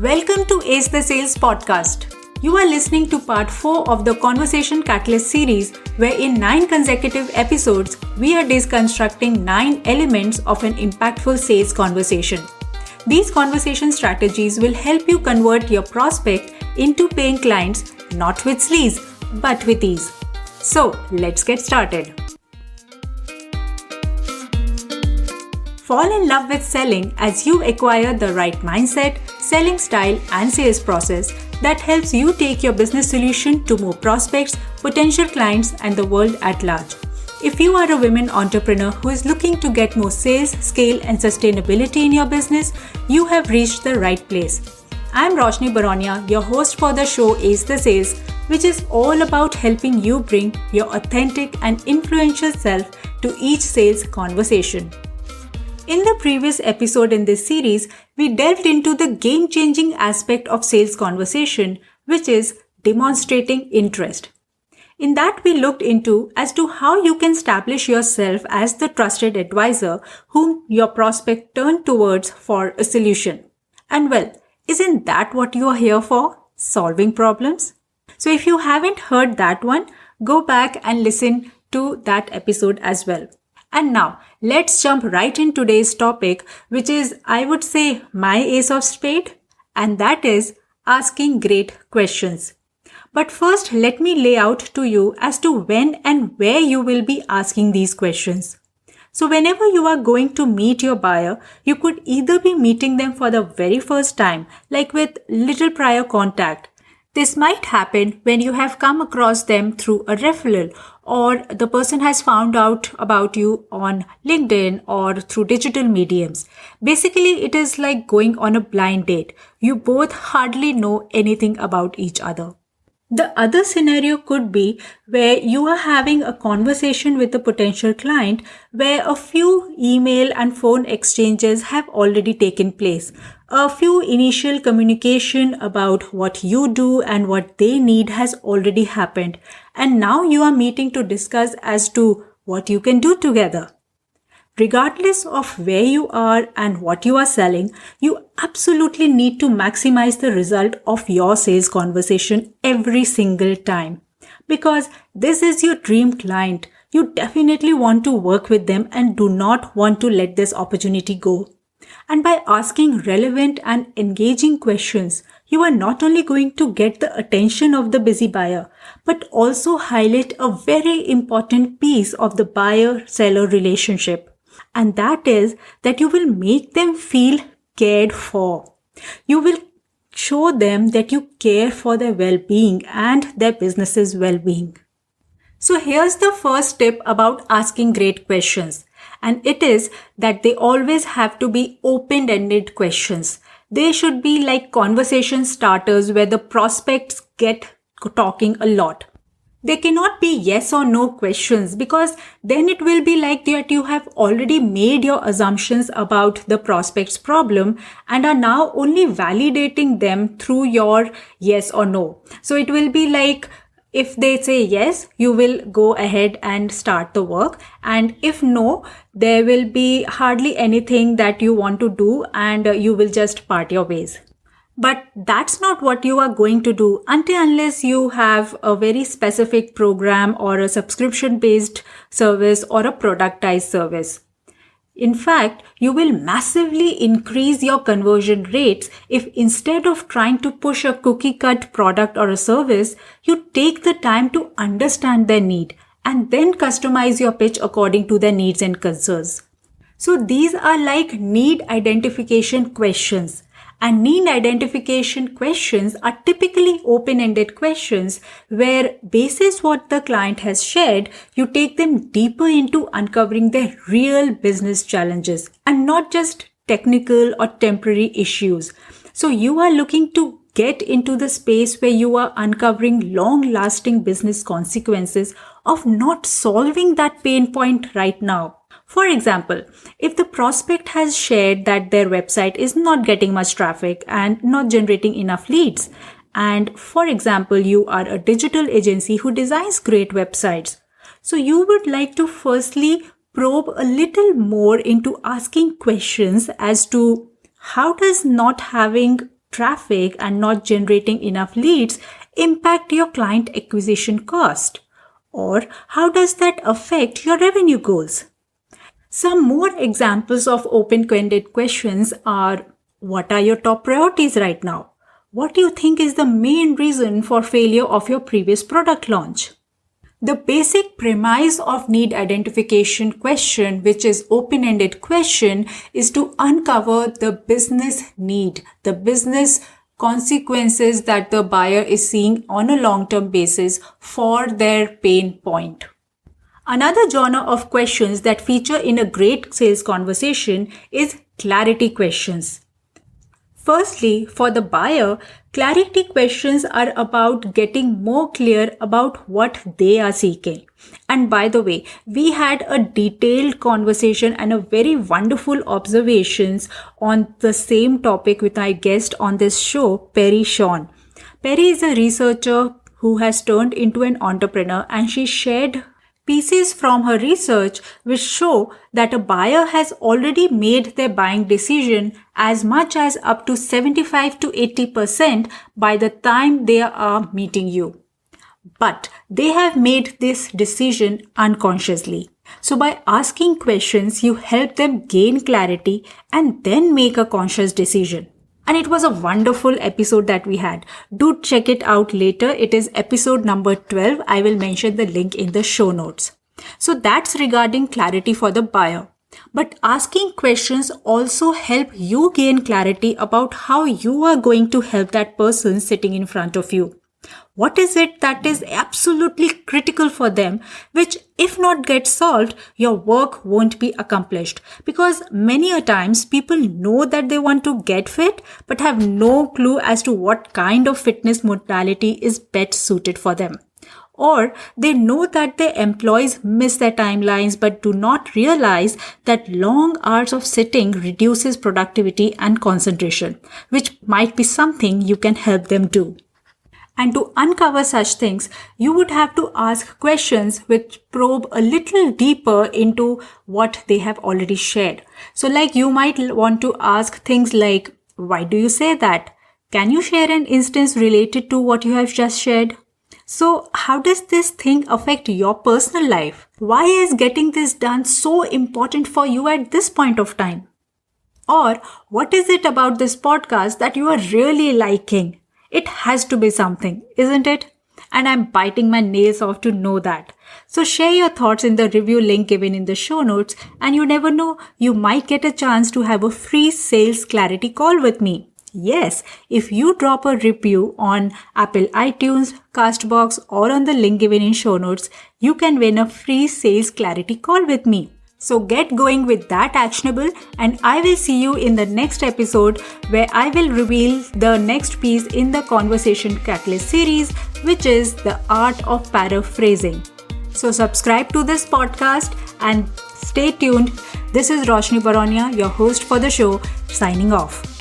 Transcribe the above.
Welcome to Ace the Sales podcast. You are listening to part 4 of the Conversation Catalyst series, where in 9 consecutive episodes, we are deconstructing 9 elements of an impactful sales conversation. These conversation strategies will help you convert your prospect into paying clients, not with sleaze, but with ease. So, let's get started. Fall in love with selling as you acquire the right mindset, selling style, and sales process that helps you take your business solution to more prospects, potential clients, and the world at large. If you are a women entrepreneur who is looking to get more sales, scale, and sustainability in your business, you have reached the right place. I'm Roshni Baronia, your host for the show Ace the Sales, which is all about helping you bring your authentic and influential self to each sales conversation. In the previous episode in this series, we delved into the game-changing aspect of sales conversation, which is demonstrating interest. In that, we looked into as to how you can establish yourself as the trusted advisor whom your prospect turn towards for a solution. And well, isn't that what you are here for? Solving problems? So if you haven't heard that one, go back and listen to that episode as well. And now, let's jump right in today's topic, which is, I would say, my ace of spade, and that is asking great questions. But first, let me lay out to you as to when and where you will be asking these questions. So whenever you are going to meet your buyer, you could either be meeting them for the very first time, like with little prior contact. This might happen when you have come across them through a referral, or the person has found out about you on LinkedIn or through digital mediums. Basically, it is like going on a blind date. You both hardly know anything about each other. The other scenario could be where you are having a conversation with a potential client where a few email and phone exchanges have already taken place. A few initial communication about what you do and what they need has already happened. And now you are meeting to discuss as to what you can do together. Regardless of where you are and what you are selling, you absolutely need to maximize the result of your sales conversation every single time. Because this is your dream client. You definitely want to work with them and do not want to let this opportunity go. And by asking relevant and engaging questions, you are not only going to get the attention of the busy buyer, but also highlight a very important piece of the buyer-seller relationship. And that is that you will make them feel cared for. You will show them that you care for their well-being and their business's well-being. So here's the first tip about asking great questions. And it is that they always have to be open-ended questions. They should be like conversation starters where the prospects get talking a lot. They cannot be yes or no questions because then it will be like that you have already made your assumptions about the prospect's problem and are now only validating them through your yes or no. So it will be like if they say yes, you will go ahead and start the work. And if no, there will be hardly anything that you want to do and you will just part your ways. But that's not what you are going to do unless you have a very specific program or a subscription-based service or a productized service. In fact, you will massively increase your conversion rates if instead of trying to push a cookie-cut product or a service, you take the time to understand their need and then customize your pitch according to their needs and concerns. So these are like need identification questions. And need identification questions are typically open-ended questions where, basis what the client has shared, you take them deeper into uncovering their real business challenges and not just technical or temporary issues. So you are looking to get into the space where you are uncovering long-lasting business consequences of not solving that pain point right now. For example, if the prospect has shared that their website is not getting much traffic and not generating enough leads, and for example, you are a digital agency who designs great websites, so you would like to firstly probe a little more into asking questions as to how does not having traffic and not generating enough leads impact your client acquisition cost? Or how does that affect your revenue goals? Some more examples of open-ended questions are: what are your top priorities right now? What do you think is the main reason for failure of your previous product launch? The basic premise of need identification question, which is open-ended question, is to uncover the business need, the business consequences that the buyer is seeing on a long-term basis for their pain point. Another genre of questions that feature in a great sales conversation is clarity questions. Firstly, for the buyer, clarity questions are about getting more clear about what they are seeking. And by the way, we had a detailed conversation and a very wonderful observations on the same topic with my guest on this show, Perry Sean. Perry is a researcher who has turned into an entrepreneur, and she shared pieces from her research which show that a buyer has already made their buying decision as much as up to 75 to 80% by the time they are meeting you. But they have made this decision unconsciously. So by asking questions, you help them gain clarity and then make a conscious decision. And it was a wonderful episode that we had. Do check it out later. It is episode number 12. I will mention the link in the show notes. So that's regarding clarity for the buyer. But asking questions also help you gain clarity about how you are going to help that person sitting in front of you. What is it that is absolutely critical for them, which if not gets solved, your work won't be accomplished? Because many a times people know that they want to get fit, but have no clue as to what kind of fitness modality is best suited for them. Or they know that their employees miss their timelines but do not realize that long hours of sitting reduces productivity and concentration, which might be something you can help them do. And to uncover such things, you would have to ask questions which probe a little deeper into what they have already shared. So like you might want to ask things like, why do you say that? Can you share an instance related to what you have just shared? So how does this thing affect your personal life? Why is getting this done so important for you at this point of time? Or what is it about this podcast that you are really liking? It has to be something, isn't it? And I'm biting my nails off to know that. So share your thoughts in the review link given in the show notes, and you never know, you might get a chance to have a free sales clarity call with me. Yes, if you drop a review on Apple iTunes, Castbox, or on the link given in show notes, you can win a free sales clarity call with me. So get going with that actionable, and I will see you in the next episode where I will reveal the next piece in the Conversation Catalyst series, which is the art of paraphrasing. So subscribe to this podcast and stay tuned. This is Roshni Baronia, your host for the show, signing off.